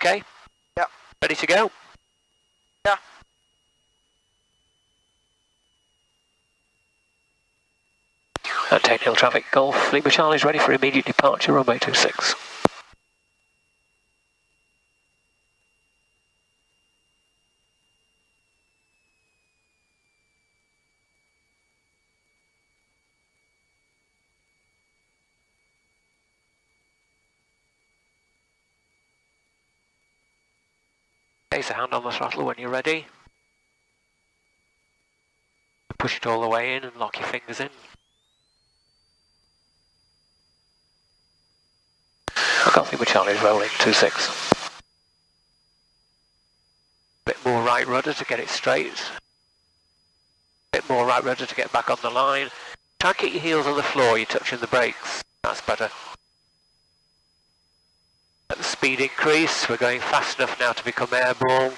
Okay? Yeah. Ready to go? Yeah. Technical traffic, Golf Lima Charlie is ready for immediate departure, runway 26. Place a hand on the throttle when you're ready. Push it all the way in and lock your fingers in. Golf Lima Charlie is rolling 26. Bit more right rudder to get it straight. Bit more right rudder to get back on the line. Try and keep your heels on the floor, you're touching the brakes. That's better. Let the speed increase, we're going fast enough now to become airborne.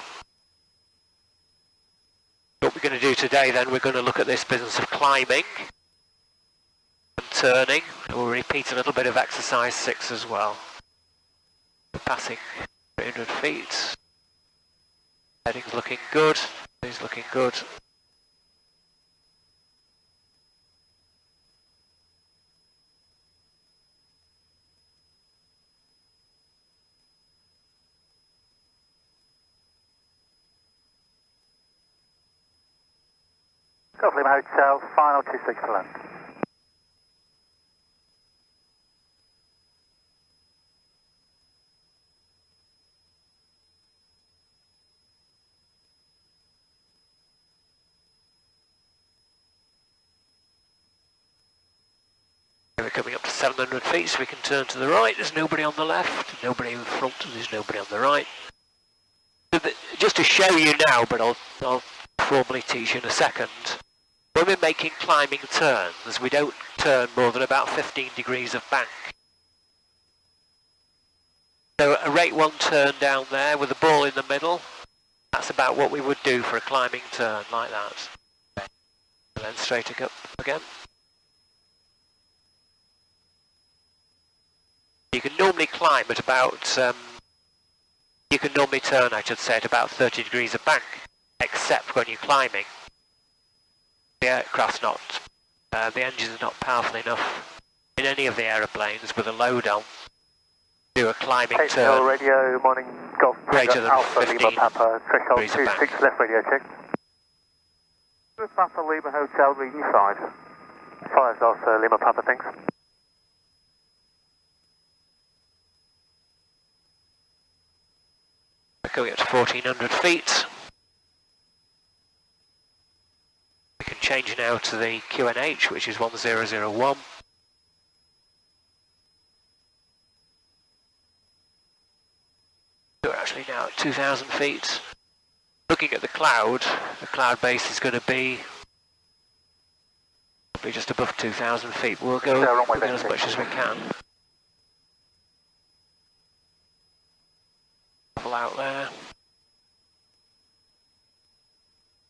What we're going to do today then, we're going to look at this business of climbing and turning. And we'll repeat a little bit of exercise 6 as well. We're passing 300 feet. Heading's looking good, he's looking good. Golf Lima Hotel, final 26 to land. We're coming up to 700 feet, so we can turn to the right. There's nobody on the left, nobody in front, and there's nobody on the right. Just to show you now, but I'll formally teach you in a second. When we're making climbing turns, we don't turn more than about 15 degrees of bank. So a rate 1 turn down there with the ball in the middle, that's about what we would do for a climbing turn, like that. And then straight up again. You can normally climb at about, you can normally turn, I should say, at about 30 degrees of bank, except when you're climbing. The aircraft's not, the engine's not powerful enough in any of the aeroplanes with a load on to do a climbing turn. Radio, morning, Golf greater than Alpha 15 Lima Papa, threshold degrees of 26 bank. left radio check. Papa Lima Hotel, reading 5. 5 Alpha Lima Papa, thanks. We're going up to 1400 feet. We can change now to the QNH, which is 1001. We're actually now at 2000 feet. Looking at the cloud base is going to be probably just above 2000 feet. We'll go as much as we can. Level out there.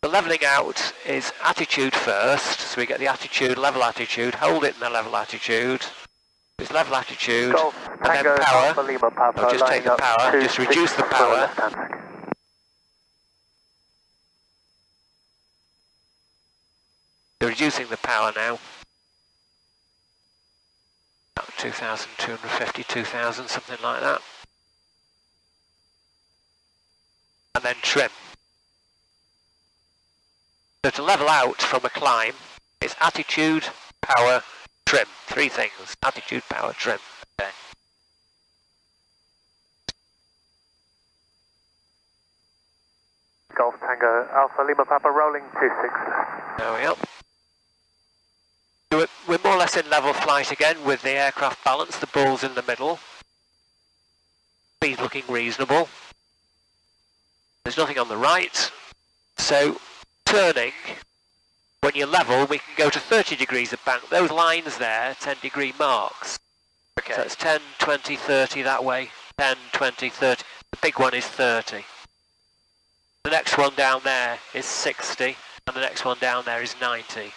The levelling out is attitude first, so we get the attitude, level attitude, hold it in the level attitude. It's level attitude, Golf, and then power. I'll just take the power, just reduce the power. We're reducing the power now. About 2,250, 2,000, something like that. And then trim. So to level out from a climb, it's attitude, power, trim. 3 things. Attitude, power, trim. Okay. Golf Tango Alpha Lima Papa rolling 26. There we are. So we're more or less in level flight again with the aircraft balance. The ball's in the middle. Speed looking reasonable. There's nothing on the right. So turning, when you're level, we can go to 30 degrees of bank. Those lines there, 10-degree marks. Okay. So it's 10, 20, 30 that way. 10, 20, 30. The big one is 30. The next one down there is 60, and the next one down there is 90.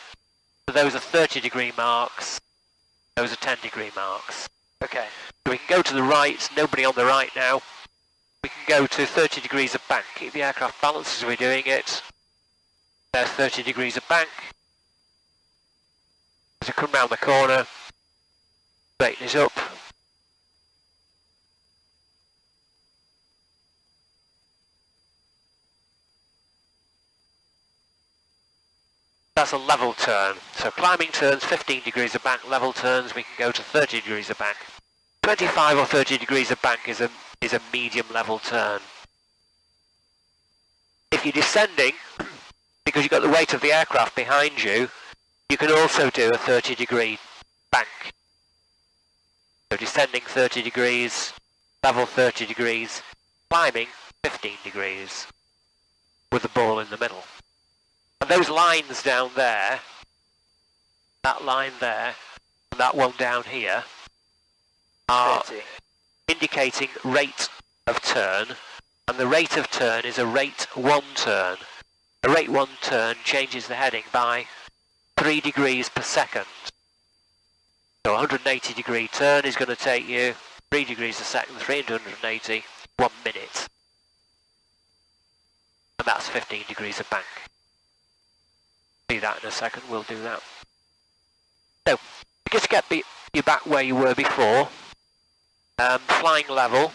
So those are 30-degree marks. Those are 10-degree marks. Okay. So we can go to the right. Nobody on the right now. we can go to 30 degrees of bank. Keep the aircraft balanced as we're doing it. There's 30 degrees of bank. As we come round the corner, straighten it up. That's a level turn. So climbing turns, 15 degrees of bank. Level turns, we can go to 30 degrees of bank. 25 or 30 degrees of bank is a medium level turn. If you're descending, because you've got the weight of the aircraft behind you, you can also do a 30 degree bank. So descending 30 degrees, level 30 degrees, climbing 15 degrees with the ball in the middle. And those lines down there, that line there, and that one down here, are 30. indicating rate of turn, and the rate of turn is a rate 1 turn. A rate 1 turn changes the heading by 3 degrees per second. So a 180 degree turn is going to take you 3 degrees a second, 380, 1 minute. And that's 15 degrees of bank. See that in a second, we'll do that. So, just to get you back where you were before, flying level,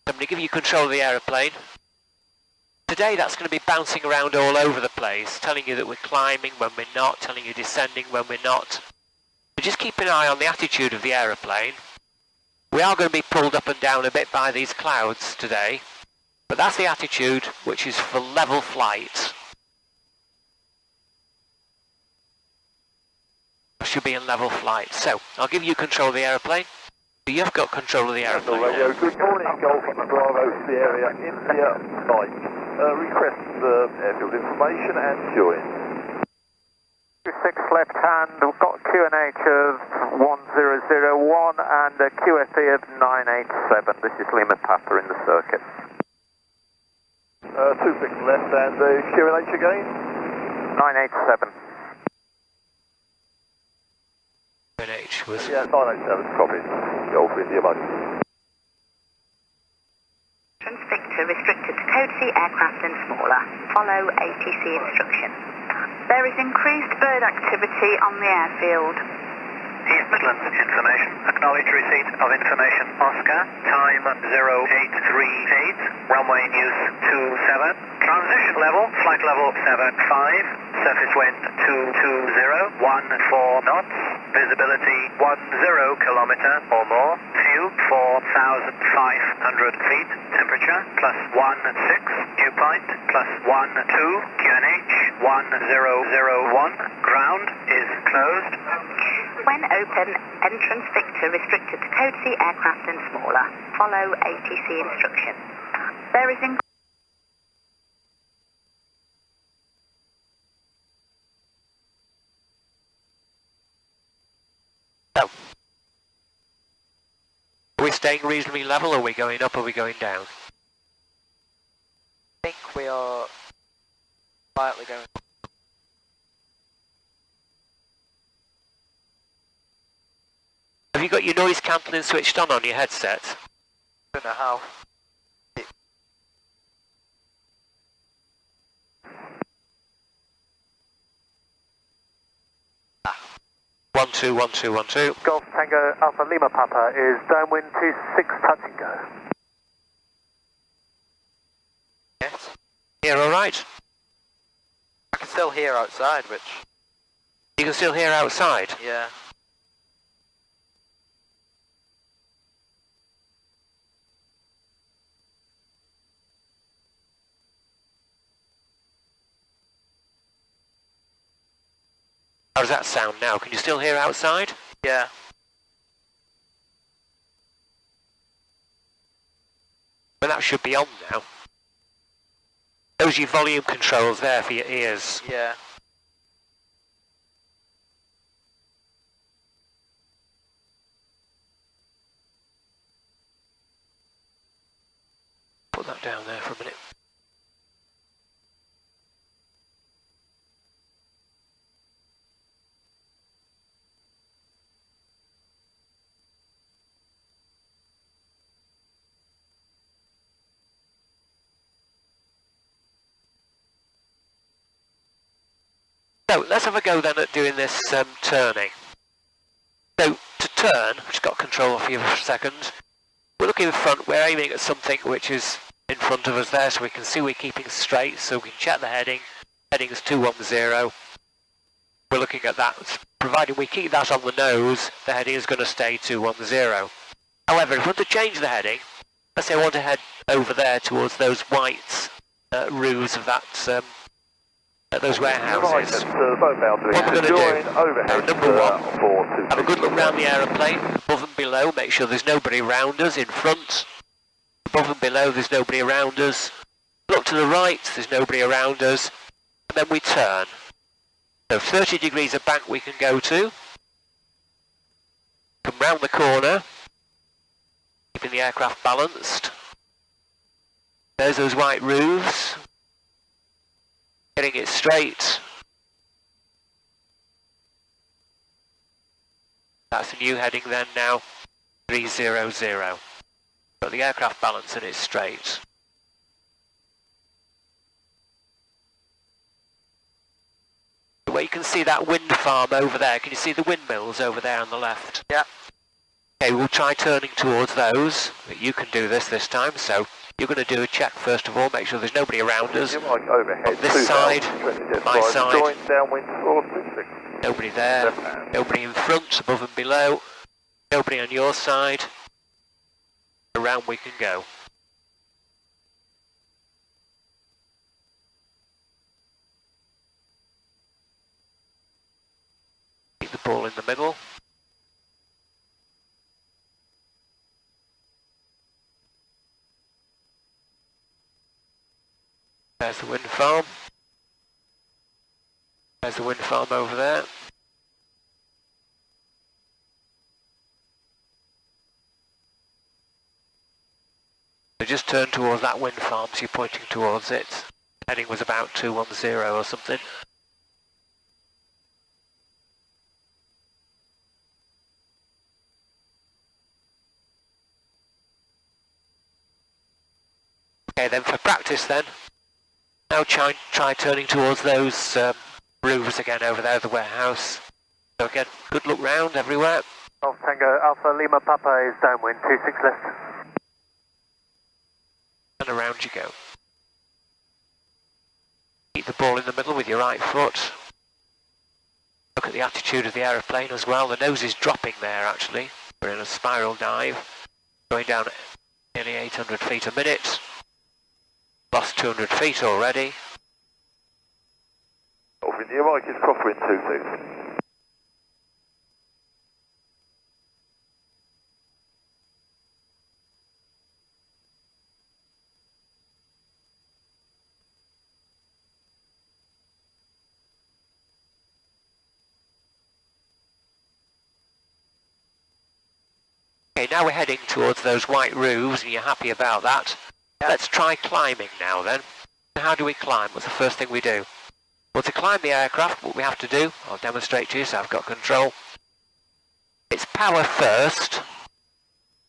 I'm going to give you control of the aeroplane. Today that's going to be bouncing around all over the place, telling you that we're climbing when we're not, telling you descending when we're not. But just keep an eye on the attitude of the aeroplane. We are going to be pulled up and down a bit by these clouds today, but that's the attitude which is for level flight. Should be in level flight. So, I'll give you control of the aeroplane. You've got control of the aeroplane. Radio, good morning, Golf Bravo Sierra, India Mike. Request airfield information and join. 6 left hand, we've got QNH of 1001 and a QFE of 987. This is Lima Papa in the circuit. 26 left and QNH again. 987. QNH was... Yeah, 987, copy. Golf India Mike. Victor restricted to code C aircraft and smaller. Follow ATC instruction. There is increased bird activity on the airfield. East Midlands information. Acknowledge receipt of information. Oscar, time 0838, runway news 27. Transition level, flight level 75. Surface wind 220, 14 knots. Visibility 10 kilometer or more. View 4,500 feet. Temperature +16. Dew point +12. QNH 1001. Ground is closed. When open, entrance Victor restricted to code C aircraft and smaller. Follow ATC instruction. There is So, are we staying reasonably level, or are we going up, or are we going down? I think we are slightly going. Have you got your noise cancelling switched on your headset? I don't know how. 121212. Golf Tango Alpha Lima Papa is downwind 26, touch and go. Yes. Here, all right? I can still hear outside, which, You can still hear outside. yeah. How does that sound now? Can you still hear outside? Yeah. Well, that should be on now. Those are your volume controls there for your ears. Yeah. Put that down there for a minute. So let's have a go then at doing this turning. So to turn, I've just got control off you for a second. We're looking in front, we're aiming at something which is in front of us there, so we can see we're keeping straight, so we can check the heading. Heading is 210. We're looking at that. Provided we keep that on the nose, the heading is going to stay 210. However, if we want to change the heading, let's say I want to head over there towards those white roofs of that, those warehouses. What we're going to do, number one, have a good look around the aeroplane, above and below, make sure there's nobody around us, in front, above and below there's nobody around us, look to the right, there's nobody around us, and then we turn. So 30 degrees of bank we can go to, come round the corner, keeping the aircraft balanced. There's those white roofs, getting it straight. That's a new heading then now, 300. Got the aircraft balance and it's straight. Where you can see that wind farm over there, can you see the windmills over there on the left? Yeah. Okay, we'll try turning towards those. You can do this time, so you're going to do a check first of all, make sure there's nobody around us. On this side, my side, nobody there, nobody in front, above and below, nobody on your side. Around we can go. Keep the ball in the middle. There's the wind farm. There's the wind farm over there. So just turn towards that wind farm, so you're pointing towards it. Heading was about 210 or something. Okay, then for practice then, now try turning towards those roofs again over there, the warehouse. So again, good look round everywhere. Golf Tango Alpha Lima Papa is downwind, 26 left. And around you go. Keep the ball in the middle with your right foot. Look at the attitude of the aeroplane as well. The nose is dropping there actually. We're in a spiral dive. Going down at nearly 800 feet a minute. Lost 200 feet already. Over in your mic is crosswind 26. Okay, now we're heading towards those white roofs and you're happy about that. Let's try climbing now then. How do we climb? What's the first thing we do? Well, to climb the aircraft, what we have to do, I'll demonstrate to you so I've got control. It's power first.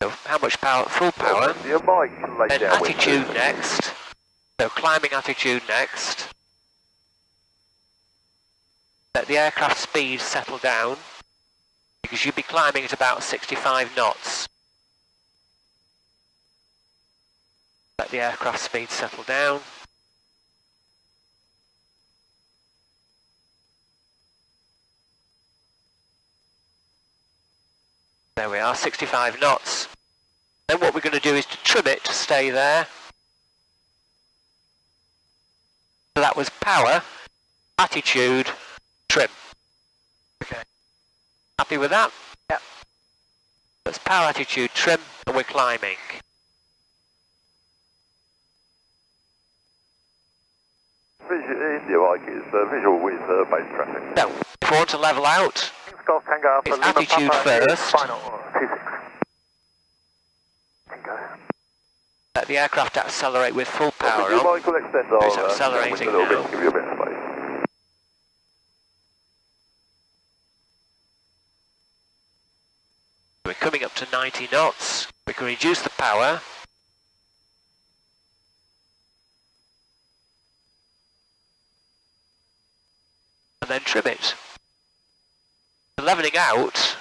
So how much power? Full power. Your mic Then attitude next. So climbing attitude next. Let the aircraft speed settle down, because you'd be climbing at about 65 knots. Let the aircraft speed settle down. There we are, 65 knots. Then what we're going to do is to trim it to stay there. So that was power, attitude, trim. Okay. Happy with that? Yep. That's power, attitude, trim, and we're climbing. Your mic is visual with base traffic. So, if we want to level out, Golf Tango Alpha it's Lima attitude Papa first. Final 26. Tango. Let the aircraft accelerate with full power Your on. mic will extend It's on accelerating a little now. bit, give you a bit of space. We're coming up to 90 knots. We can reduce the power. And then trim it. The levelling out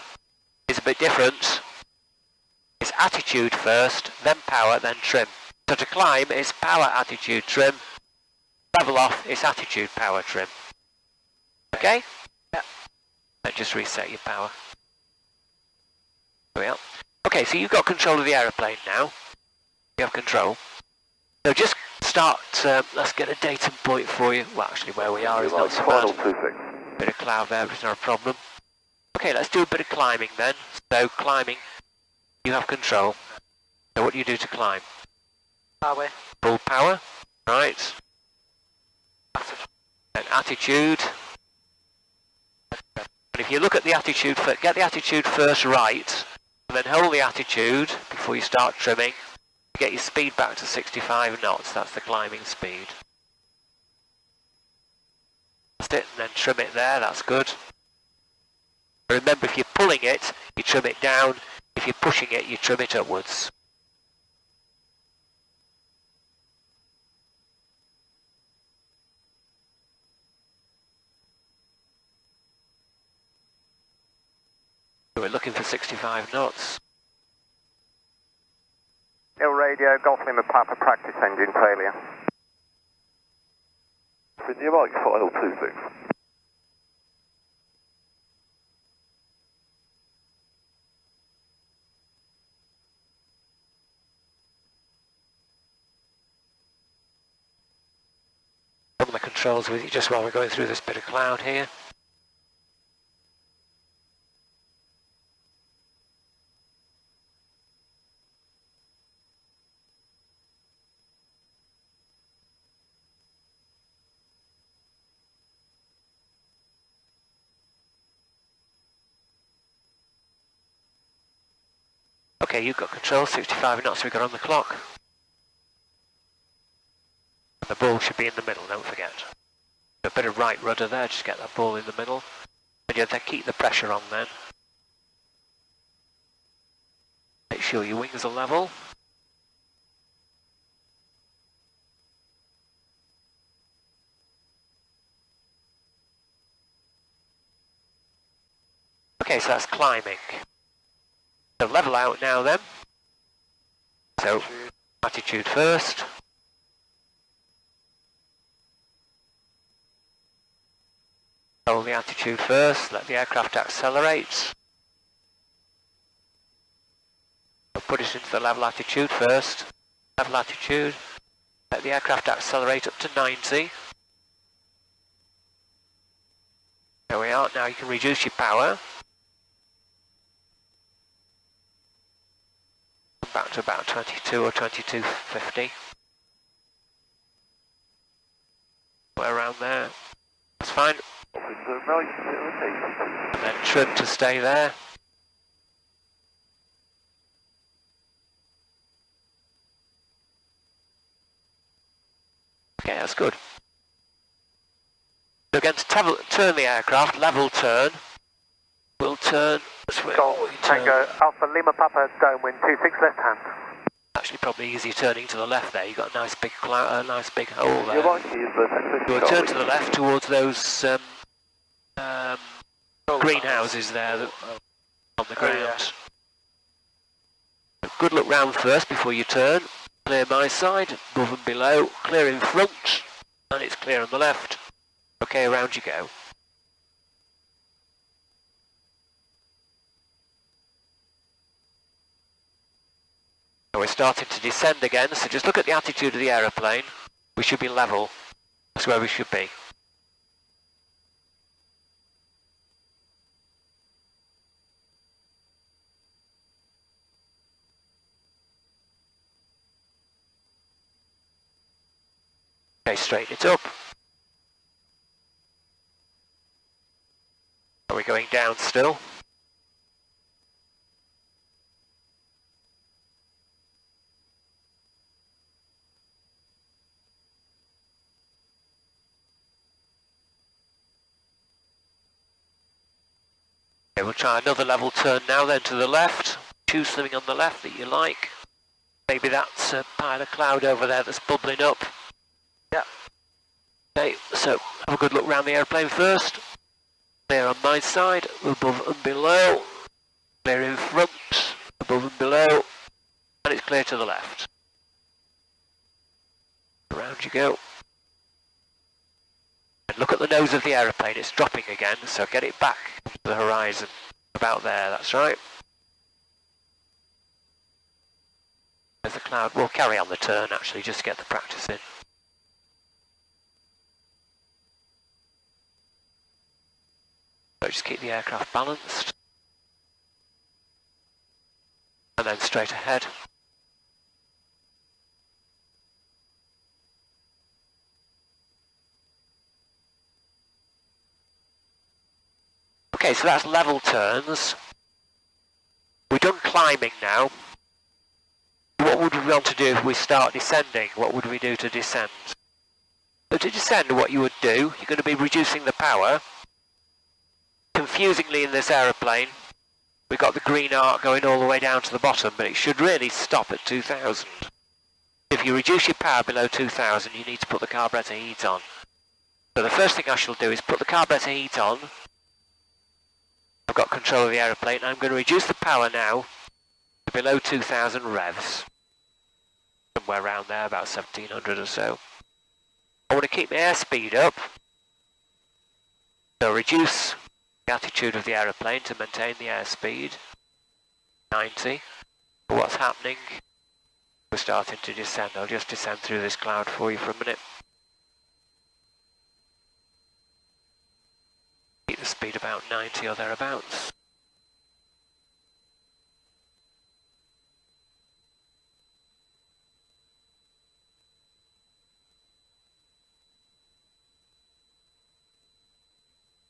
is a bit different. It's attitude first, then power, then trim. So to climb, it's power, attitude, trim. Level off, it's attitude, power, trim. Okay? Yeah. Then just reset your power. There we are. Okay, so you've got control of the aeroplane now. You have control. So just start, let's get a datum point for you. Well, actually where we are is not so Final bad. 26. Bit of cloud there, but it's not a problem. Okay, let's do a bit of climbing then. So climbing, you have control. So what do you do to climb? Power. Full power, right. Then attitude. And if you look at the attitude, get the attitude first right, and then hold the attitude before you start trimming. Get your speed back to 65 knots, that's the climbing speed. That's it, and then trim it there, that's good. Remember, if you're pulling it, you trim it down. If you're pushing it, you trim it upwards. We're looking for 65 knots. Hill radio, Golf Lima Papa, practice engine failure. In your mic, final 26. Some of the controls with you just while we're going through this bit of cloud here. Okay, you've got control, 65 knots we've got on the clock. And the ball should be in the middle, don't forget. A bit of right rudder there, just get that ball in the middle. And you have to keep the pressure on then. Make sure your wings are level. Okay, so that's climbing. So level out now then. So attitude first. Hold the attitude first, let the aircraft accelerate. So put it into the level attitude first. Level attitude. Let the aircraft accelerate up to 90. There we are, now you can reduce your power. Back to about 22 or 2250. Somewhere around there. That's fine. And then trim to stay there. Okay, that's good. So again, to turn the aircraft, level turn. We'll turn. Golf Tango Alpha Lima Papa, downwind 26 left hand. Actually, probably easier turning to the left there. You've got a nice big cloud, a nice big hole there. Your mic is We'll turn to the left towards those greenhouses there that on the ground. Good look round first before you turn. Clear my side, above and below. Clear in front, and it's clear on the left. Okay, around you go. We're starting to descend again, so just look at the attitude of the aeroplane. We should be level. That's where we should be. Okay, straighten it up. Are we going down still? Okay, we'll try another level turn now then to the left. Choose something on the left that you like. Maybe that's a pile of cloud over there that's bubbling up. Yeah. Okay, so have a good look round the airplane first. Clear on my side, above and below. Clear in front, above and below. And it's clear to the left. Around you go. And look at the nose of the aeroplane, it's dropping again, so get it back to the horizon. About there, that's right. There's the cloud. We'll carry on the turn actually, just to get the practice in. So just keep the aircraft balanced. And then straight ahead. Okay, so that's level turns. We've done climbing now. What would we want to do if we start descending? What would we do to descend? So to descend, what you would do, you're going to be reducing the power. Confusingly in this aeroplane, we've got the green arc going all the way down to the bottom, but it should really stop at 2000. If you reduce your power below 2000, you need to put the carburettor heat on. So the first thing I shall do is put the carburettor heat on. I've got control of the aeroplane. I'm going to reduce the power now to below 2000 revs. Somewhere around there, about 1700 or so. I want to keep my airspeed up. So reduce the attitude of the aeroplane to maintain the airspeed. 90. But what's happening? We're starting to descend. I'll just descend through this cloud for you for a minute. Keep the speed about 90 or thereabouts.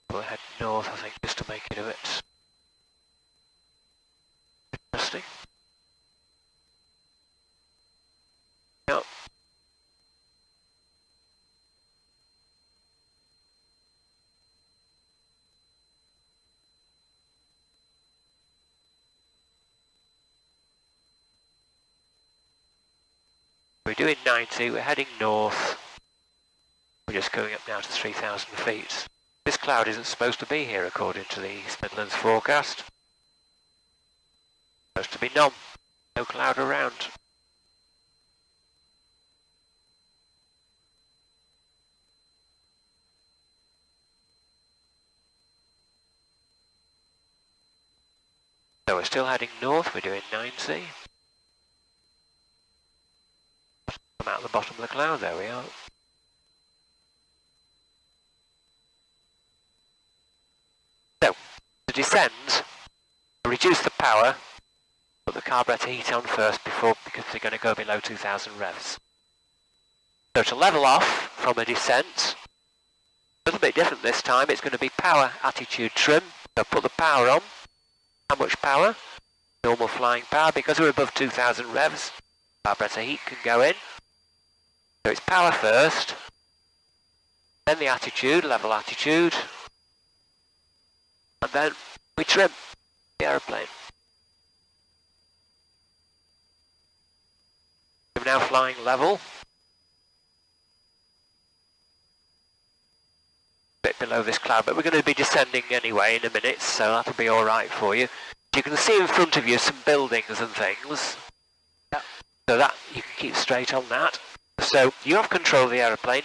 We'll head north, I think, just to make it a bit interesting. Yep. We're doing 90, we're heading north. We're just going up now to 3,000 feet. This cloud isn't supposed to be here according to the East Midlands forecast. Supposed to be none. No cloud around. So we're still heading north, we're doing 90. Come out the bottom of the cloud, there we are. So, to descend, reduce the power, put the carburettor heat on first because they're going to go below 2000 revs. So to level off from a descent, a little bit different this time, it's going to be power attitude trim. So put the power on. How much power? Normal flying power, because we're above 2000 revs, carburettor heat can go in. So it's power first, then the attitude, level attitude, and then we trim the aeroplane. We're now flying level. Bit below this cloud, but we're going to be descending anyway in a minute, so that'll be alright for you. You can see in front of you some buildings and things, so that you can keep straight on that. So you have control of the aeroplane,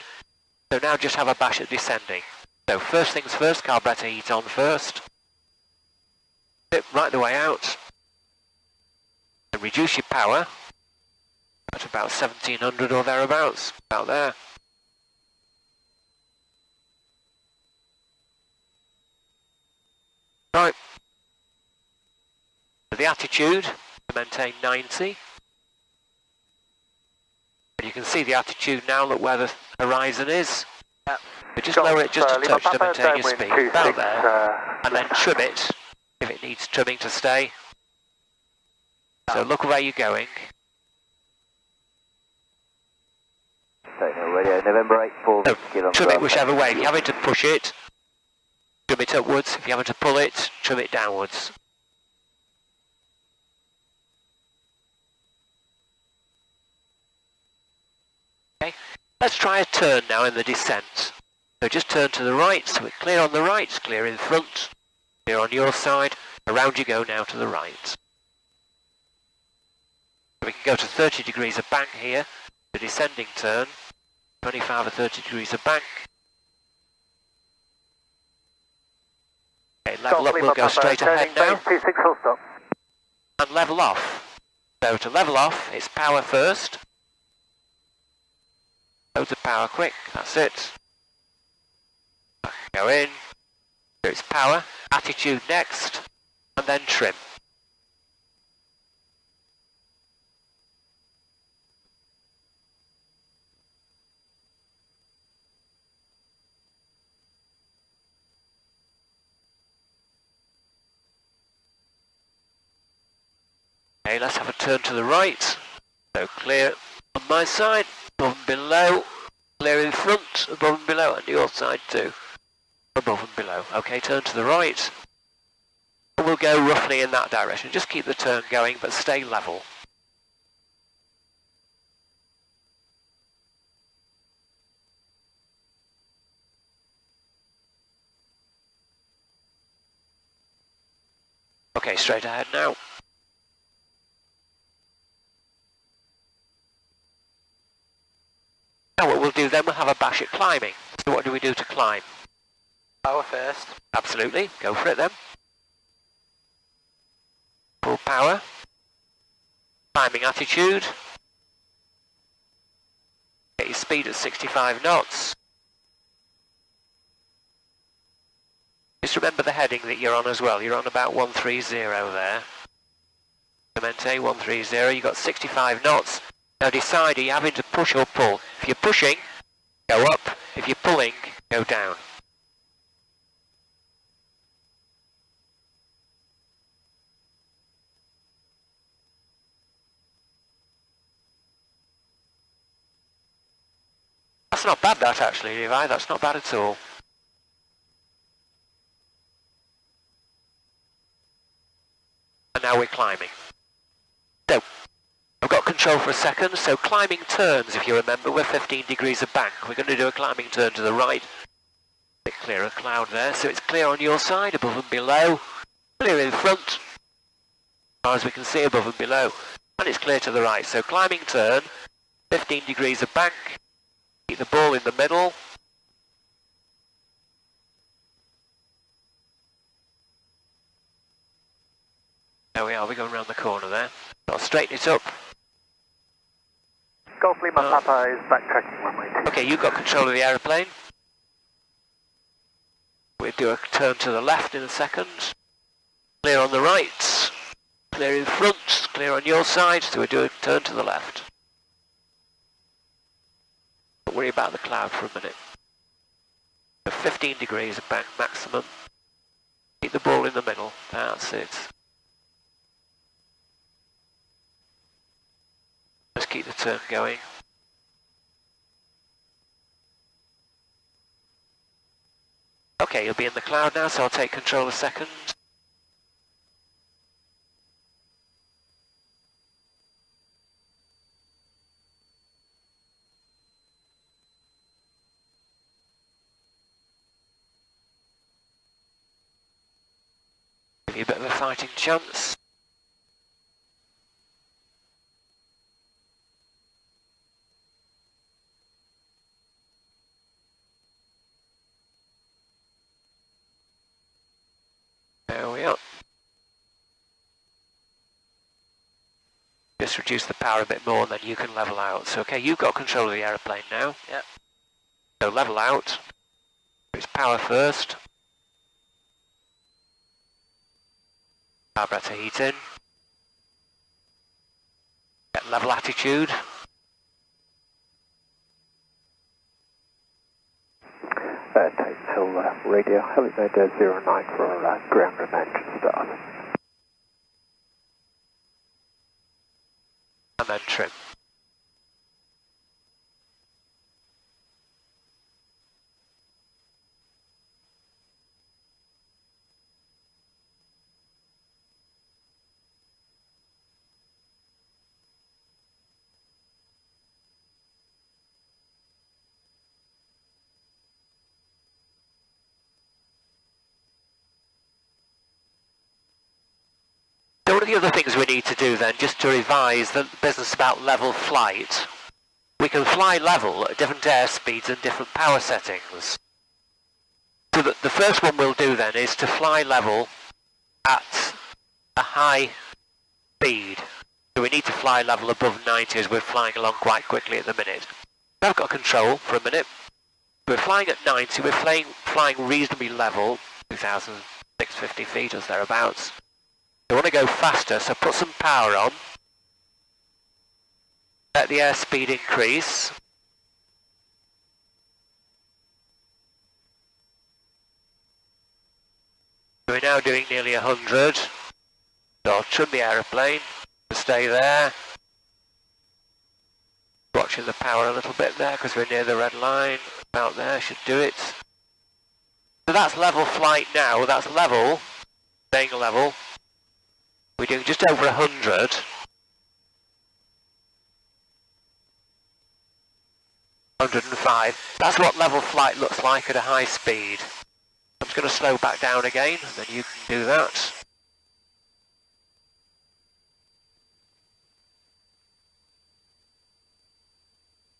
so now just have a bash at descending. So first things first, carburettor heat on first. Right the way out. And reduce your power at about 1700 or thereabouts, about there. Right. The attitude to maintain 90. And you can see the attitude now, look where the horizon is. Yep. But just lower it just a touch to maintain your speed, about there. And then trim it, if it needs trimming to stay. So look where you're going. Radio, November 84, So trim it whichever way. If you're having to push it, trim it upwards. If you're having to pull it, trim it downwards. Okay, let's try a turn now in the descent. So just turn to the right, so we're clear on the right, clear in front, clear on your side, around you go now to the right. So we can go to 30 degrees of bank here, the descending turn, 25 or 30 degrees of bank. Okay, level up, we'll go straight ahead now. 26 full stop. And level off. So to level off, it's power first. Loads of power quick, that's it. Go in, so it's power, attitude next, and then trim. Okay, let's have a turn to the right. So clear on my side, above and below, clear in front, above and below, and your side too. Above and below. Okay, turn to the right. And we'll go roughly in that direction. Just keep the turn going, but stay level. Okay, straight ahead now. Now what we'll do then, we'll have a bash at climbing. So what do we do to climb? Power first. Absolutely, go for it then. Full power. Climbing attitude. Get your speed at 65 knots. Just remember the heading that you're on as well. You're on about 130 there. Clemente 130, you've got 65 knots. Now decide, are you having to push or pull? If you're pushing, go up. If you're pulling, go down. That's not bad that actually, Levi, that's not bad at all. And now we're climbing. So, I've got control for a second, so climbing turns, if you remember, we're 15 degrees of bank. We're going to do a climbing turn to the right. A bit clearer cloud there, so it's clear on your side, above and below. Clear in front, as far as we can see above and below. And it's clear to the right, so climbing turn, 15 degrees of bank. Keep the ball in the middle. There we are, we're going around the corner there. I'll straighten it up. Golf Lima Papa is backtracking runway 2. Okay, you've got control of the aeroplane. We'll do a turn to the left in a second. Clear on the right. Clear in front. Clear on your side. So we'll do a turn to the left. Don't worry about the cloud for a minute. So 15 degrees of bank maximum. Keep the ball in the middle. That's it. Just keep the turn going. Okay, you'll be in the cloud now, so I'll take control a second. Give you a bit of a fighting chance. There we are. Just reduce the power a bit more and then you can level out. So okay, you've got control of the aeroplane now. Yep. So level out. It's power first. Carburettor heat in. Get level attitude. Take till radio, helipad 09 for ground room engine start. And then trim. one of the other things we need to do then, just to revise the business about level flight, we can fly level at different airspeeds and different power settings. So the first one we'll do then is to fly level at a high speed. So we need to fly level above 90 as we're flying along quite quickly at the minute. I've got control for a minute. We're flying at 90, we're flying reasonably level, 2,650 feet or thereabouts. We want to go faster, so put some power on. Let the airspeed increase. We're now doing nearly 100. So I'll trim the aeroplane to stay there. Watching the power a little bit there because we're near the red line. About there, should do it. So that's level flight now. That's level, staying level. We're doing just over 100. That's what level flight looks like at a high speed. I'm just going to slow back down again, and then you can do that.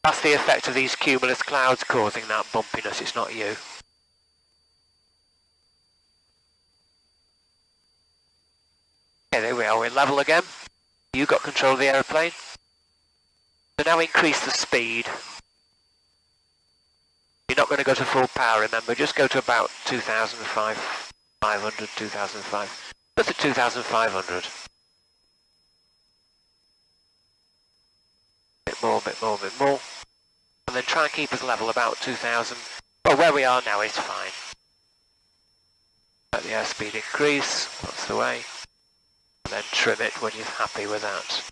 That's the effect of these cumulus clouds causing that bumpiness, it's not you. Okay, there we are, we're level again. You got control of the aeroplane. So now increase the speed. You're not going to go to full power, remember, just go to about 2,500, 2,500. Put to 2,500. Bit more, bit more, bit more. And then try and keep us level about 2,000. Well, where we are now is fine. Let the airspeed increase, that's the way. And then trim it when you're happy with that.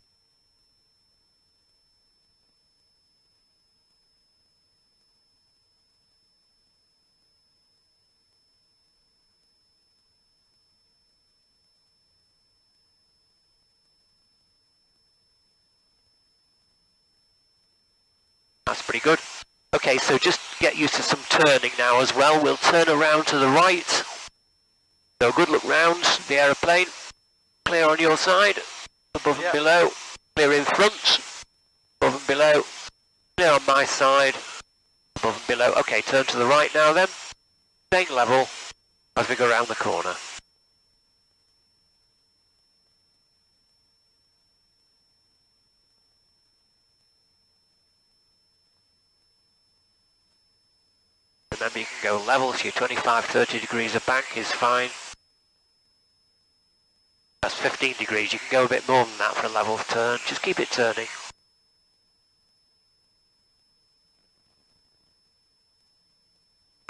That's pretty good. Okay, so just get used to some turning now as well. We'll turn around to the right. So good look round the aeroplane. Clear on your side, above and below. Clear in front, above and below. Clear on my side, above and below. Okay, turn to the right now then. Staying level as we go around the corner. Remember you can go level, so your 25-30 degrees of bank is fine. That's 15 degrees, you can go a bit more than that for a level turn, just keep it turning.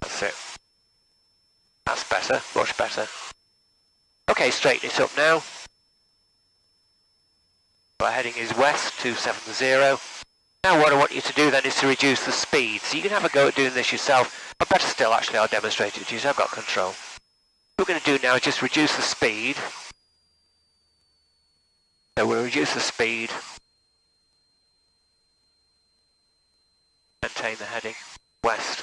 That's it. That's better, much better. Okay, straighten it up now. Our heading is west, 270. Now what I want you to do then is to reduce the speed. So you can have a go at doing this yourself. Or better still, actually, I'll demonstrate it to you, so I've got control. What we're going to do now is just reduce the speed. So we'll reduce the speed. Maintain the heading west.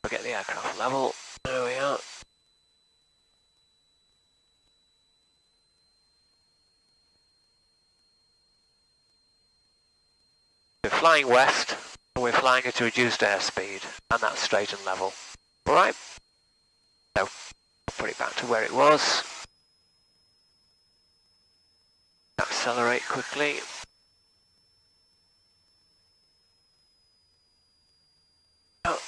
We'll get the aircraft level. There we are. We're flying west, and we're flying at a reduced airspeed, and that's straight and level. Alright? So, put it back to where it was. Accelerate quickly. Oh.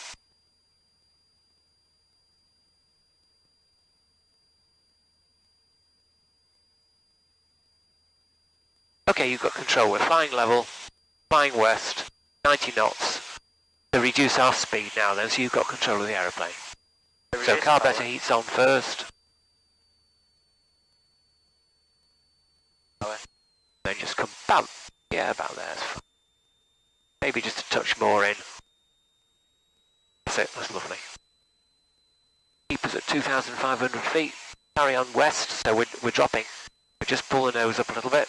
Okay, you've got control. We're flying level. Flying west, 90 knots, to reduce our speed now then, so you've got control of the aeroplane. So carburettor heat's on first. Then just come about, yeah, about there. Maybe just a touch more in. That's it, that's lovely. Keep us at 2,500 feet, carry on west, so we're dropping. We just pull the nose up a little bit.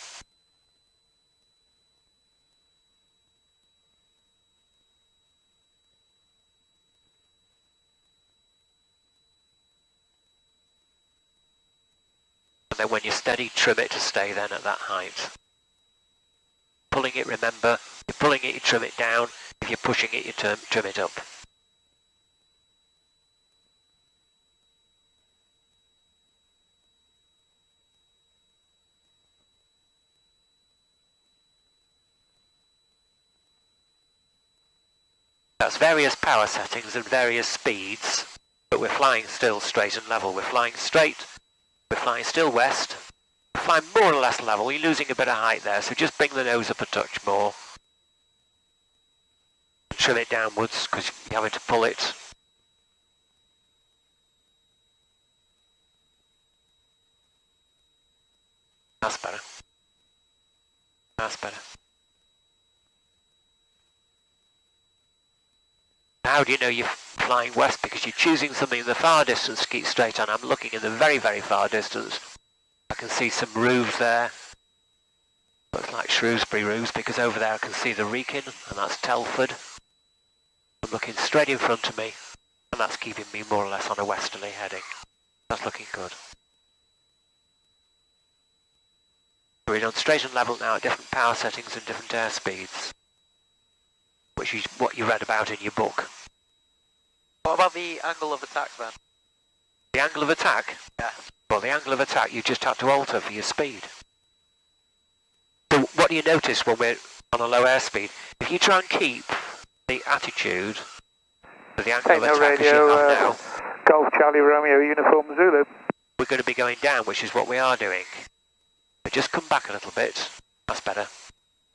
And then when you're steady, trim it to stay then at that height. Pulling it, remember, if you're pulling it, you trim it down. If you're pushing it, you trim it up. That's various power settings and various speeds, but we're flying still straight and level. We're flying straight, we're flying still west, we're flying more or less level. You're losing a bit of height there, so just bring the nose up a touch more. And trim it downwards, because you're having to pull it. That's better. That's better. How do you know you're flying west? Because you're choosing something in the far distance to keep straight on. I'm looking in the very, very far distance. I can see some roofs there. Looks like Shrewsbury roofs, because over there I can see the Wrekin, and that's Telford. I'm looking straight in front of me, and that's keeping me more or less on a westerly heading. That's looking good. We're on straight and level now at different power settings and different air speeds, which is what you read about in your book. What about the angle of attack then? The angle of attack? Yeah. Well, the angle of attack you just have to alter for your speed. So what do you notice when we're on a low airspeed? If you try and keep the attitude for the angle of attack as you have now, Golf Charlie Romeo Uniform Zulu. we're going to be going down, which is what we are doing. But just come back a little bit. That's better.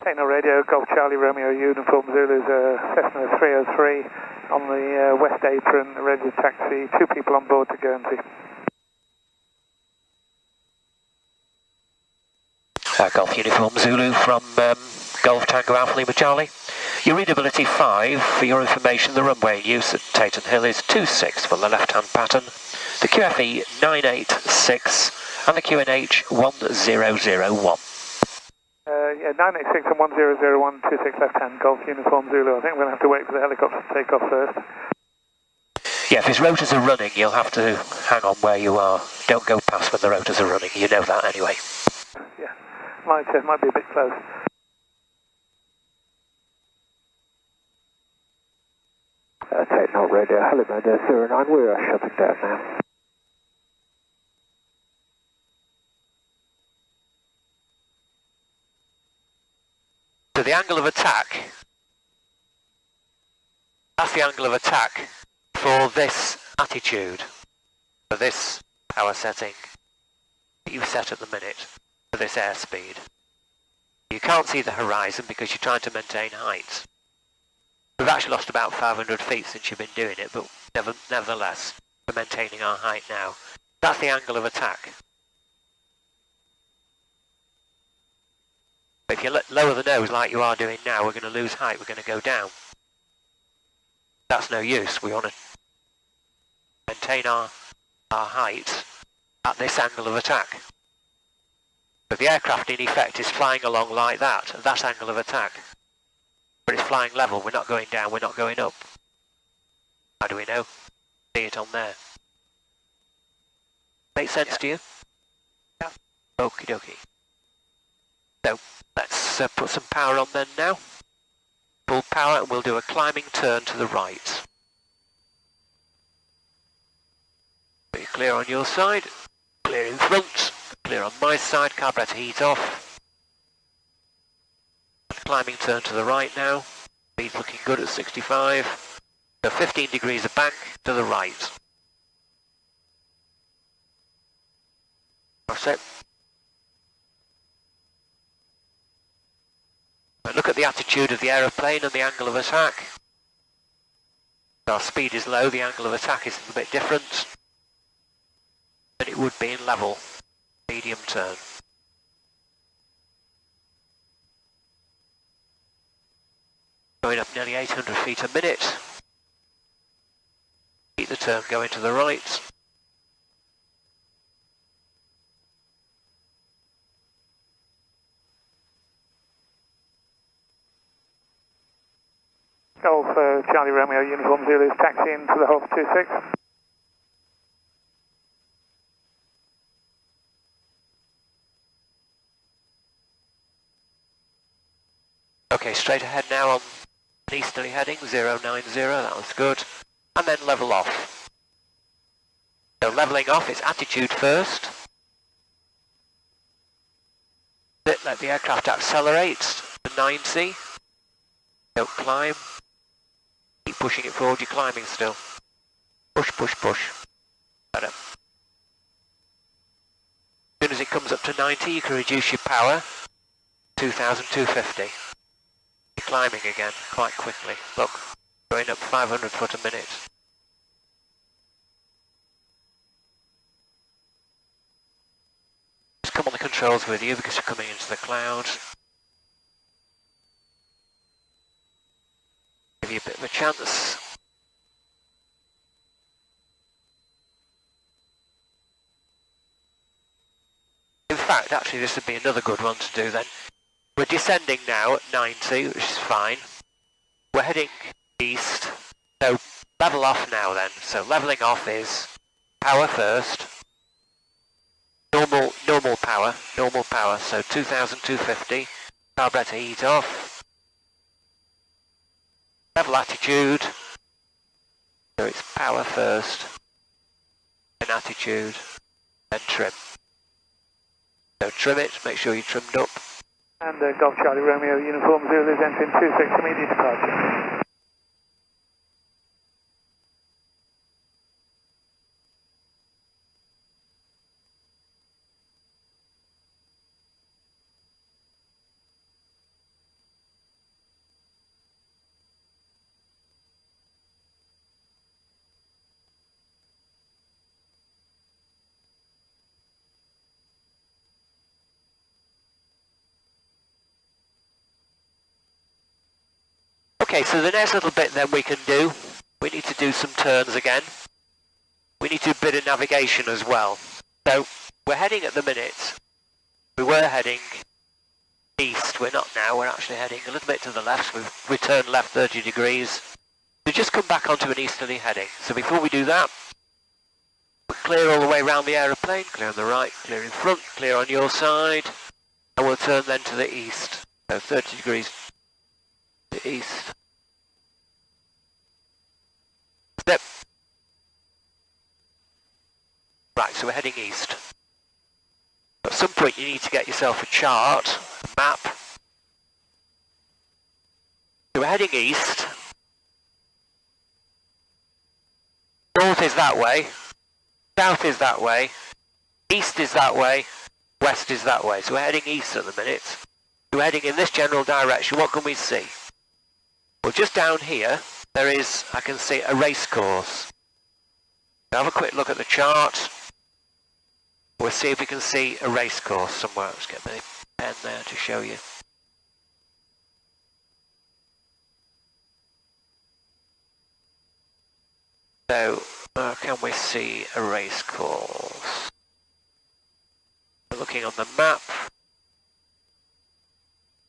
Techno Radio, Golf Charlie Romeo Uniform Zulu is Cessna 303 on the west apron, ready to taxi, 2 people on board to Guernsey. Golf Uniform Zulu from Golf Tango Alpha Lima Charlie. Your readability 5, for your information, the runway in use at Taton Hill is 26 for the left-hand pattern, the QFE 986 and the QNH 1001. Yeah, 986 and 1001, 26 left-hand, Golf Uniform Zulu. I think we're going to have to wait for the helicopter to take off first. Yeah, if his rotors are running, you'll have to hang on where you are. Don't go past when the rotors are running, you know that anyway. Yeah, might be a bit close. Techno Radio, Helimeter 09, we're shutting down now. So the angle of attack, that's the angle of attack for this attitude, for this power setting that you've set at the minute, for this airspeed. You can't see the horizon because you're trying to maintain height. We've actually lost about 500 feet since you've been doing it, but nevertheless, we're maintaining our height now. That's the angle of attack. If you lower the nose like you are doing now, we're going to lose height, we're going to go down. That's no use. We want to maintain our height at this angle of attack. But the aircraft in effect is flying along like that, at that angle of attack. But it's flying level, we're not going down, we're not going up. How do we know? See it on there. Make sense to you? Yeah. Okie dokie. So, let's put some power on then now. Full power, and we'll do a climbing turn to the right. Be clear on your side, clear in front, clear on my side, carburettor heat off. Climbing turn to the right now. Speed's looking good at 65. So 15 degrees of bank to the right. That's it. But look at the attitude of the aeroplane and the angle of attack. Our speed is low, the angle of attack is a little bit different than it would be in level, medium turn. Going up nearly 800 feet a minute. Keep the turn going to the right. Golf Charlie Romeo Uniform Zulu is taxiing to the Hope 26. straight ahead now on an easterly heading, 090, that was good. And then level off. So levelling off, it's attitude first. Let the aircraft accelerate to 90. Don't climb. Keep pushing it forward, you're climbing still. Push, push, push. Better. As soon as it comes up to 90, you can reduce your power. 2,250. You're climbing again, quite quickly. Look, going up 500 foot a minute. Just come on the controls with you because you're coming into the cloud. Give you a bit of a chance. In fact, actually this would be another good one to do then. We're descending now at 90, which is fine. We're heading east, so level off now then. So levelling off is power first. Normal power, so 2,250. Carburettor heat off. Level attitude. So it's power first, then attitude, then trim. So trim it, make sure you're trimmed up. And Golf Charlie Romeo, uniform 0, is entering 26, immediate departure. Okay, so the next little bit then we can do, we need to do some turns again. We need to do a bit of navigation as well. So, we're heading at the minute, we were heading east, we're not now, we're actually heading a little bit to the left, we've returned left 30 degrees. So just come back onto an easterly heading. So before we do that, we'll clear all the way around the aeroplane, clear on the right, clear in front, clear on your side, and we'll turn then to the east. So 30 degrees to east. Step. Right, so we're heading east. At some point you need to get yourself a chart, a map. So we're heading east. North is that way, south is that way, east is that way, west is that way. So we're heading east at the minute. We're heading in this general direction. What can we see? Well, just down here, there is, I can see, a race course. Have a quick look at the chart. We'll see if we can see a race course somewhere. Let's get the pen there to show you. So, can we see a race course? We're looking on the map.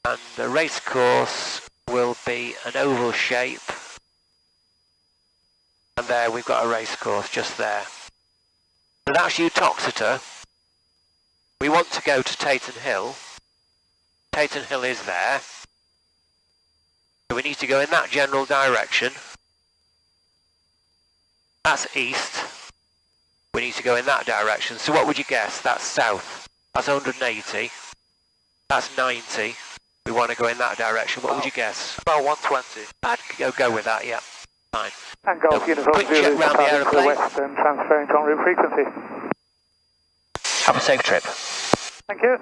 And the race course will be an oval shape. And there we've got a race course just there. So that's Utoxeter. We want to go to Taton Hill. Taton Hill is there. So we need to go in that general direction. That's east. We need to go in that direction. So what would you guess? That's south. That's 180. That's 90. We want to go in that direction. What would you guess? About 120. I'd go with that, yeah. Fine. And Golf So, uniform quick 0 check is round the departing to the aeroplane. west and transferring to en route frequency. Have a safe trip. Thank you.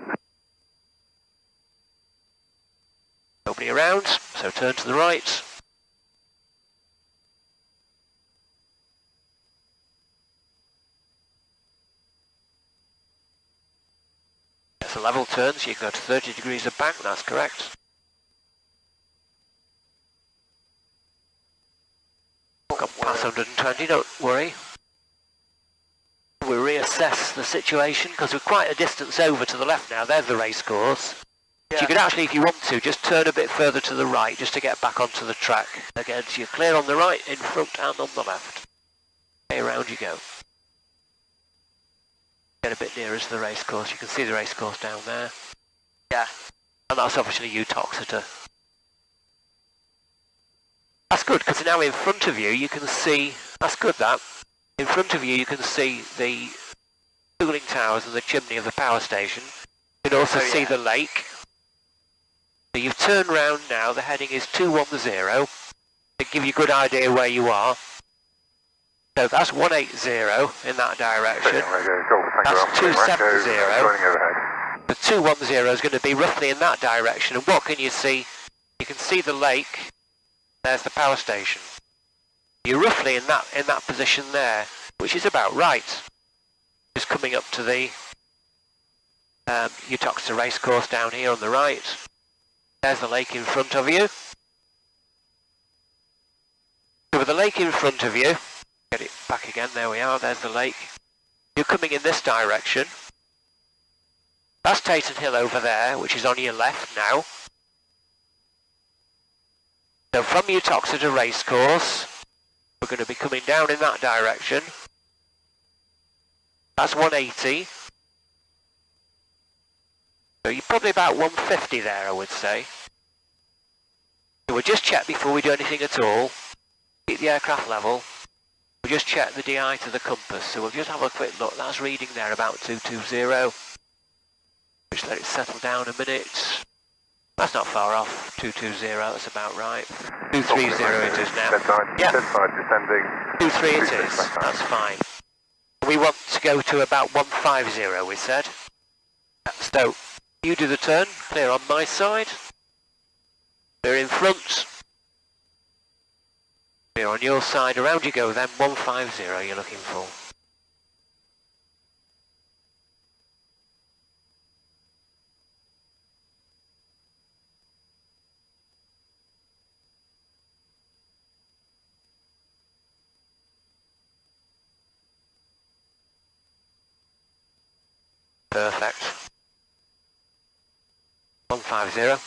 Nobody around, so turn to the right. It's a level turn, so you can go to 30 degrees of bank, that's correct. Got past 120, don't worry. We'll reassess the situation, because we're quite a distance over to the left now. There's the race course. Yeah. So you could actually, if you want to, just turn a bit further to the right, just to get back onto the track. Again, so you're clear on the right, in front and on the left. Okay, around you go. Get a bit nearer to the race course. You can see the race course down there. Yeah. And that's obviously Utoxeter. That's good, because now in front of you, you can see, that's good that, in front of you you can see the cooling towers and the chimney of the power station. You can also see the lake. So you've turned round now, the heading is 210, to give you a good idea where you are. So that's 180 in that direction. That's 270. The 210 is going to be roughly in that direction. And what can you see? You can see the lake. There's the power station. You're roughly in that position there, which is about right. Just coming up to the Utoxeter racecourse down here on the right. There's the lake in front of you. So with the lake in front of you, get it back again, there we are, there's the lake. You're coming in this direction. That's Taton Hill over there, which is on your left now. So from Utoxeter racecourse, we're going to be coming down in that direction. That's 180. So you're probably about 150 there, I would say. So we'll just check before we do anything at all. Keep the aircraft level. We'll just check the DI to the compass. So we'll just have a quick look. That's reading there about 220. Just let it settle down a minute. That's not far off. 220, that's about right. 230 it is now. Yeah. 23 it is. That's fine. We want to go to about 150, we said. So you do the turn, clear on my side. Clear in front. Clear on your side, around you go then, 150 you're looking for. Perfect. 150.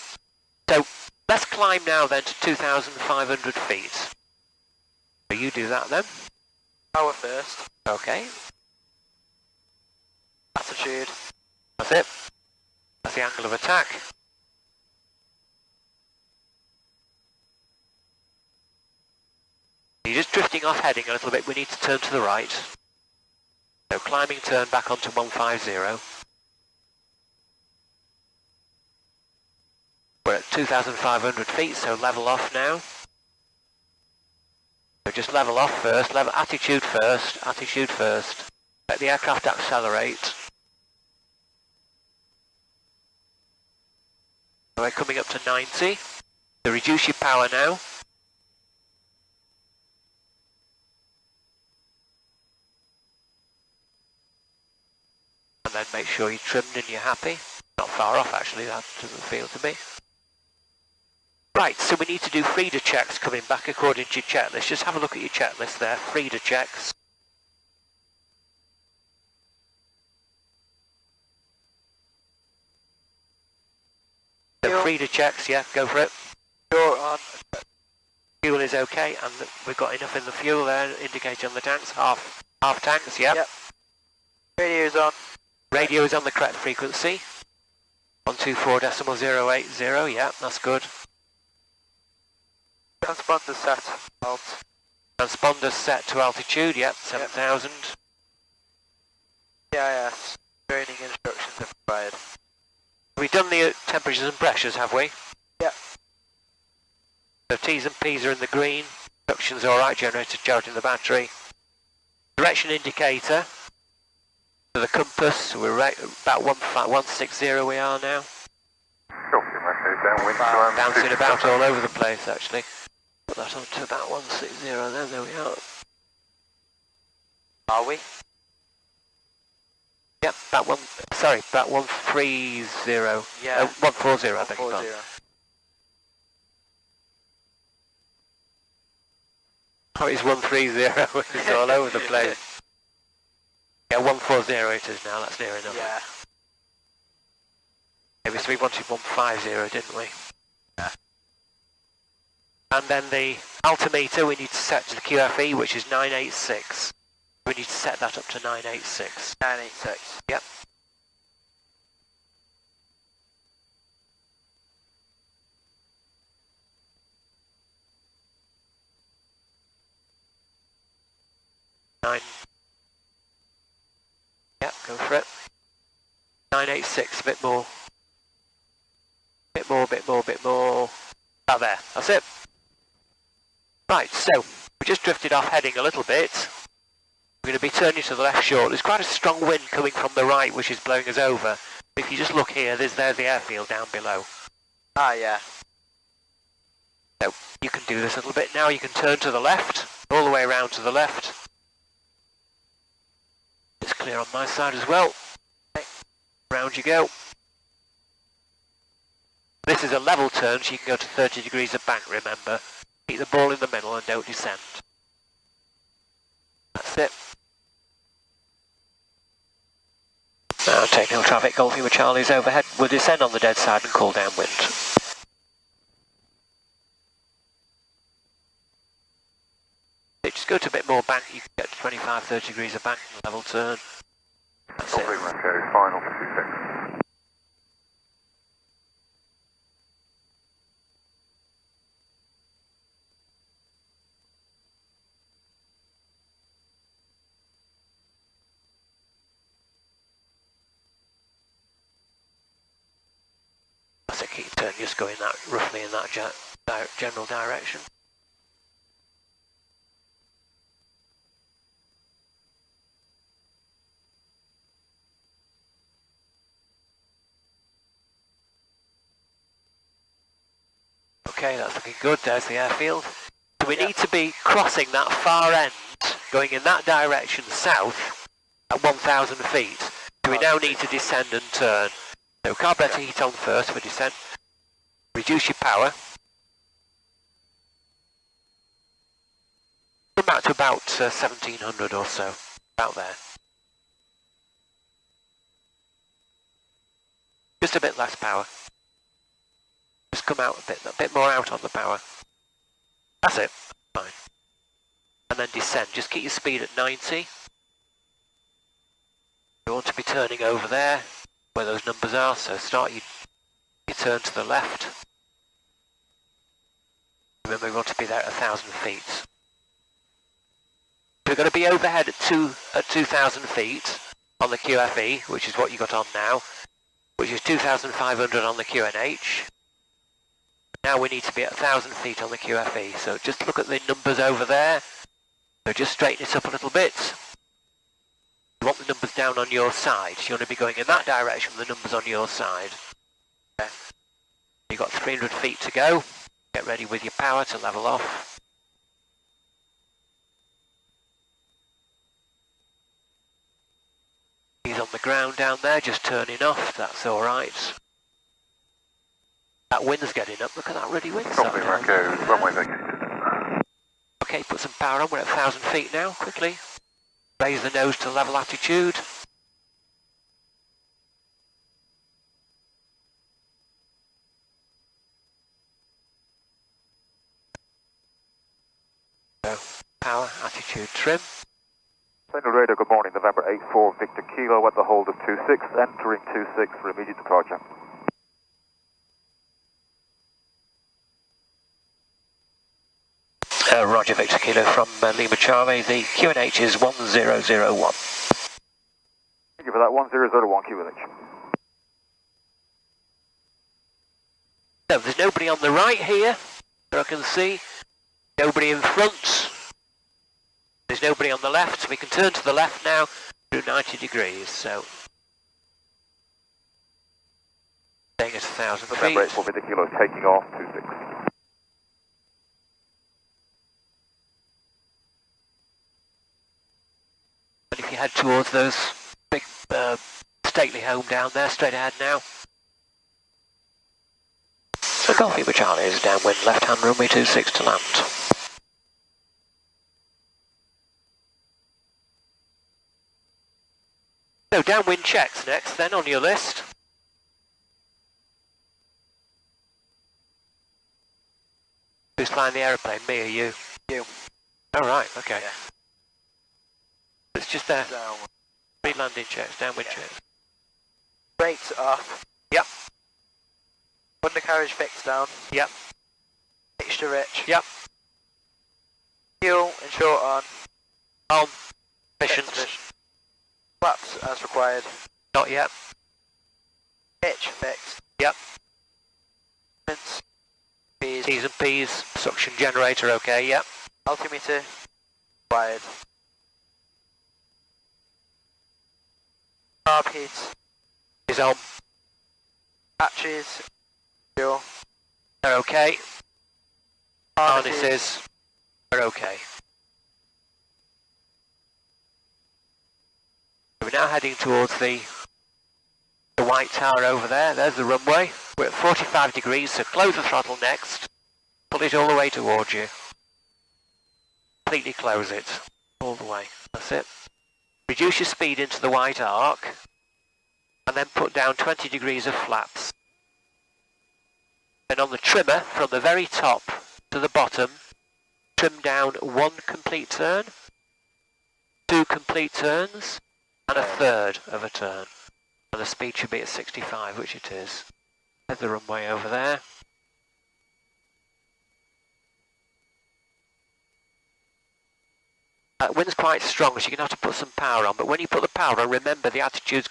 So let's climb now then to 2,500 feet. So you do that then. Power first. Okay. Attitude. That's it. That's the angle of attack. You're just drifting off heading a little bit. We need to turn to the right. So climbing turn back onto 150. We're at 2,500 feet, so level off now. So just level off first, level attitude first, attitude first. Let the aircraft accelerate. So we're coming up to 90. So reduce your power now. And then make sure you're trimmed and you're happy. Not far off actually, that doesn't feel to me. Right, so we need to do feeder checks coming back according to your checklist. Just have a look at your checklist there, feeder checks. The feeder checks, yeah, go for it. You're on. Fuel is okay, and we've got enough in the fuel there, indicator on the tanks, half tanks, yeah. Yep. Radio's on. Radio is on the correct frequency. 124.080, yeah, that's good. Transponder set. Alt. Transponder set to altitude, yep, 7,000. CIS. Training instructions are provided. We've done the temperatures and pressures, have we? Yep. So T's and P's are in the green. Instructions alright, generator charging the battery. Direction indicator. To the compass, we're right about 160 we are now. Bouncing about all over the place actually. Put that on to about 160 there we are. Are we? Yep, about 130. Yeah. 140 I beg your pardon. 140. Oh, it's 130, it's all over the place. Yeah, 140 it is now, that's near enough. Yeah. Maybe so we wanted 150, didn't we? Yeah. And then the altimeter we need to set to the QFE, which is 986. We need to set that up to 986. 986. Yep. 9. Yeah, go for it. 986, a bit more. Bit more, bit more, bit more. About there, that's it. Right, so, we just drifted off heading a little bit. We're going to be turning to the left short. There's quite a strong wind coming from the right, which is blowing us over. If you just look here, there's the airfield down below. Ah, yeah. So, you can do this a little bit now. You can turn to the left, all the way around to the left. It's clear on my side as well. Okay. Round you go. This is a level turn, so you can go to 30 degrees of bank, remember. Keep the ball in the middle and don't descend. That's it. Now take no traffic, Golf Lima Charlie's overhead. We'll descend on the dead side and cool down wind. Just go to a bit more bank, you can get to 25, 30 degrees of bank and level turn. That's it. Final 26. That's a key turn, just go in that, roughly in that general direction. Okay, that's looking good, there's the airfield. So we need to be crossing that far end, going in that direction south, at 1,000 feet. So we now need to descend and turn. So carburettor heat on first for descent. Reduce your power. Come back to about 1700 or so, about there. Just a bit less power. Just come out a bit more out on the power. That's it, fine. And then descend, just keep your speed at 90. You want to be turning over there, where those numbers are, so start your turn to the left. Remember we want to be there at 1,000 feet. We're going to be overhead at 2,000 feet on the QFE, which is what you got on now, which is 2,500 on the QNH. Now we need to be at 1,000 feet on the QFE, so just look at the numbers over there. So just straighten it up a little bit. You want the numbers down on your side. You want to be going in that direction with the numbers on your side. Okay. You've got 300 feet to go. Get ready with your power to level off. He's on the ground down there, just turning off. That's all right. That wind's getting up. Look at that ruddy wind. Okay, put some power on. We're at 1,000 feet now. Quickly. Raise the nose to level attitude. So, power, attitude, trim. Central Radio, good morning. November 84, Victor Kilo at the hold of 26, entering 26 for immediate departure. Roger, Victor Kilo from Lima Charlie. The QNH is 1001. Thank you for that, 1001 QNH. So there's nobody on the right here that I can see. Nobody in front. There's nobody on the left, so we can turn to the left now through 90 degrees. So staying at 1,000 feet. November 84, Victor Kilo taking off 26. And if you head towards those big stately home down there, straight ahead now. So Golf Lima Charlie is downwind, left hand runway 26 to land. So downwind checks next then on your list. Who's flying the aeroplane, me or you? You. Oh right, okay. Yeah. It's just there. Down. Three landing checks, downwind checks. Brakes off. Yep. Undercarriage fixed down. Yep. Mixture rich. Yep. Fuel and short on. On. Sufficient. Flaps as required. Not yet. Pitch fixed. Yep. P's. T's and P's. Suction generator okay, yep. Altimeter required. Carb heat. Is on. Hatches. Fuel. They're okay. Harnesses. Harnesses. They're okay. We're now heading towards the white tower over there. There's the runway. We're at 45 degrees, so close the throttle next. Pull it all the way towards you. Completely close it. All the way. That's it. Reduce your speed into the white arc. And then put down 20 degrees of flaps. Then on the trimmer, from the very top to the bottom, trim down 1 complete turn, 2 complete turns, and a third of a turn. And the speed should be at 65, which it is. There's the runway over there. Wind's quite strong, so you're going to have to put some power on, but when you put the power on, remember the attitude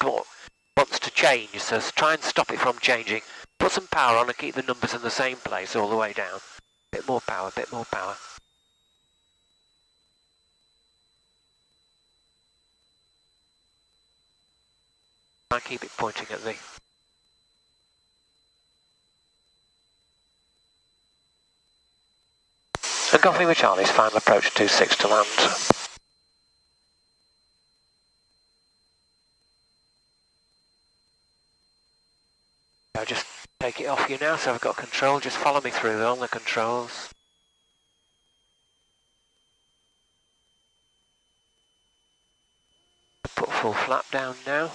wants to change, so try and stop it from changing. Put some power on and keep the numbers in the same place all the way down. Bit more power, bit more power. Try and keep it pointing at the... And Golf Lima Charlie's final approach 26 to land. I'll just take it off you now, so I've got control. Just follow me through on the controls. Put full flap down now.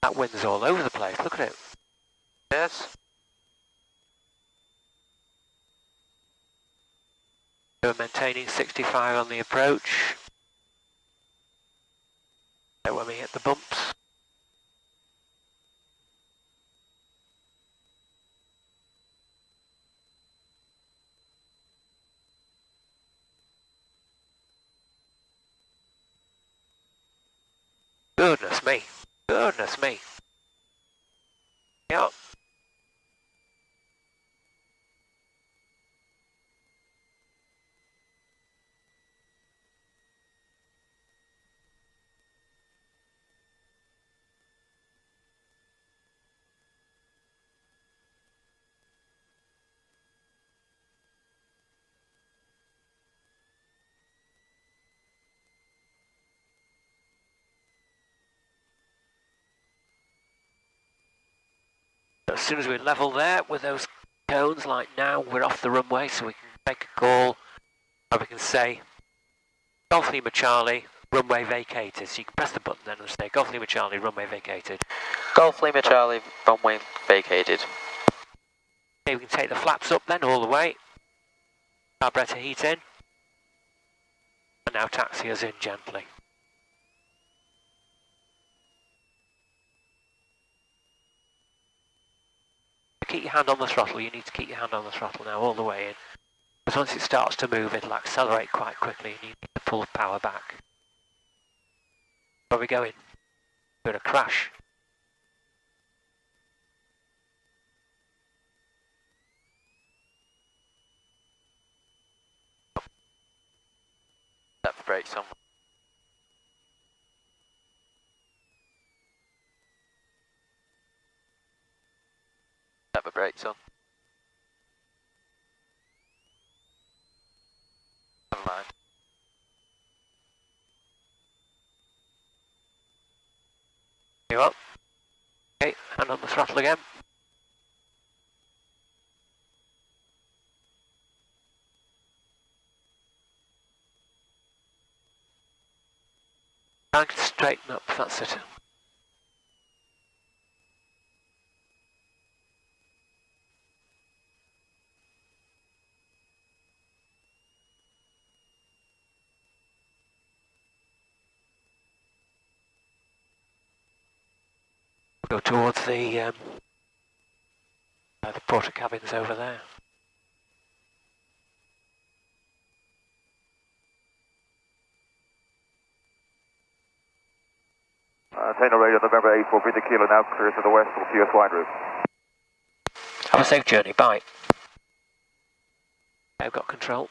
That wind's all over the place, look at it. Yes. We're maintaining 65 on the approach. So when we hit the bumps. Goodness me. Goodness me. Yep. As soon as we're level there with those cones, like now, we're off the runway, so we can make a call, or we can say, Golf Lima Charlie, runway vacated. So you can press the button then and say, Golf Lima Charlie, runway vacated. Golf Lima Charlie, runway vacated. Okay, we can take the flaps up then, all the way. Carburettor heat in. And now taxi us in gently. Keep your hand on the throttle, you need to keep your hand on the throttle now all the way in. Because once it starts to move, it'll accelerate quite quickly and you need to pull the power back. Where are we going? We're going to crash. Set for brakes on. Set the brakes on. Never mind. You up? Okay, hand on the throttle again. Try to straighten up, that's it. Go towards the porter cabins over there. maintain a radio November 84, breathe the kilo now, clear to the west, we'll see you at wide route. Have a safe journey, bye. I've got control.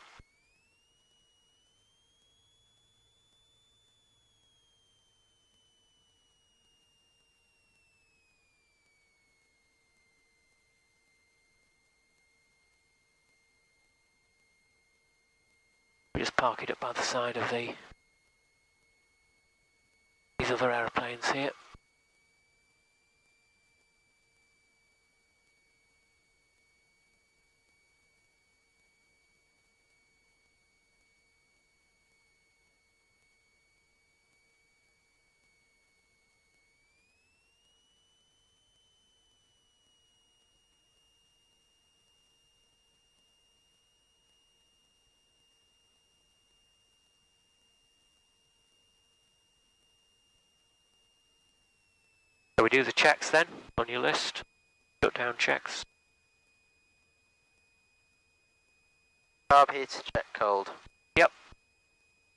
We just park it up by the side of these other aeroplanes here. So we do the checks then, on your list. Shut down checks. Carb heater check cold. Yep.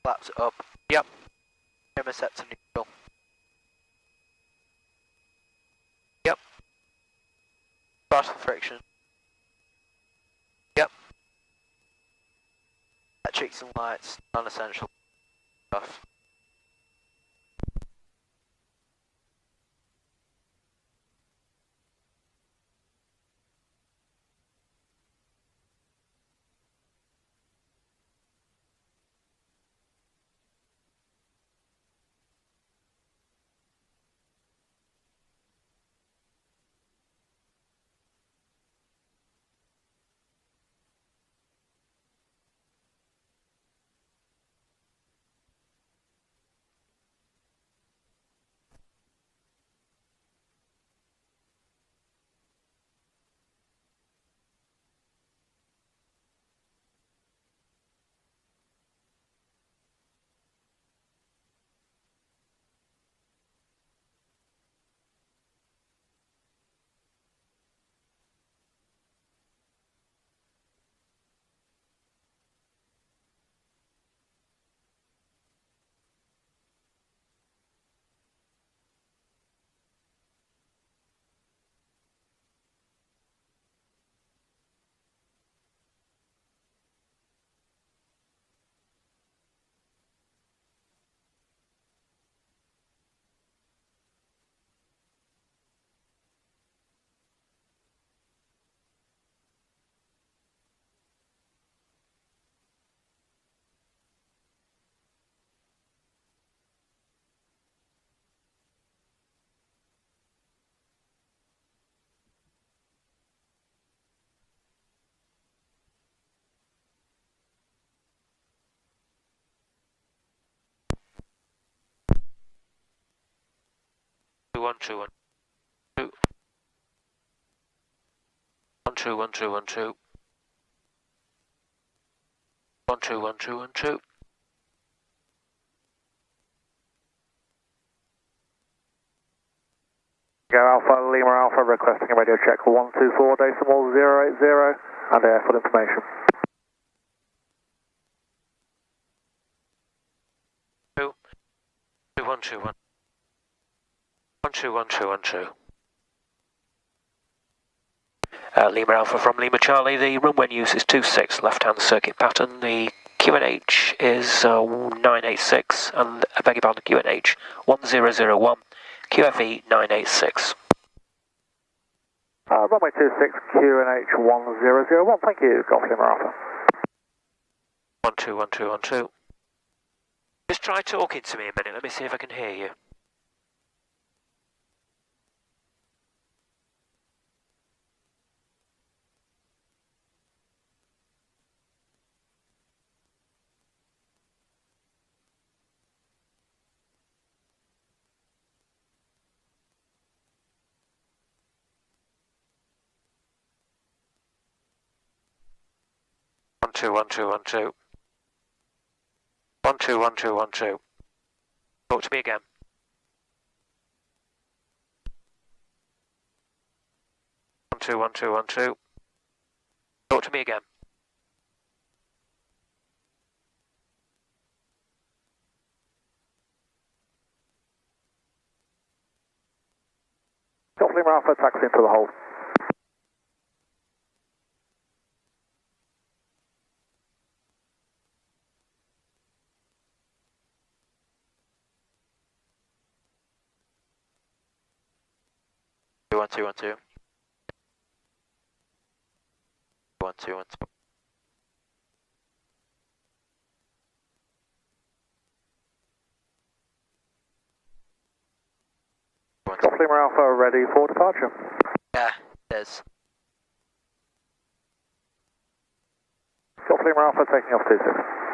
Flaps up. Yep. Trimmer set to neutral. Yep. Throttle friction. Yep. Electrics and lights, non-essential. Off. One two one two. 1 2 1 2 1 2. 1 2 1 2 1 2. Go Alpha Lima Alpha, requesting a radio check 124.080 and airfield information. 2 2 1 2 1. 1 2 1 2 1 2. Lima Alpha from Lima Charlie, the runway use is 26, left-hand circuit pattern. The QNH is 986, and I beg your pardon, QNH 1001, QFE 986. Runway 26, QNH 1001, thank you, Golf Lima Alpha. 1 2 1 2 1 2. Just try talking to me a minute, let me see if I can hear you. 1 2 1 2 1 2. 1 2 1 2 1 2. Talk to me again. 1 2 1 2 1 2. Talk to me again. Golf Lima Alpha, taxi into the hold. One two one two. 1212. Golf Lima Alpha, ready for departure. Yeah, it is. Golf Lima Alpha, taking off 26.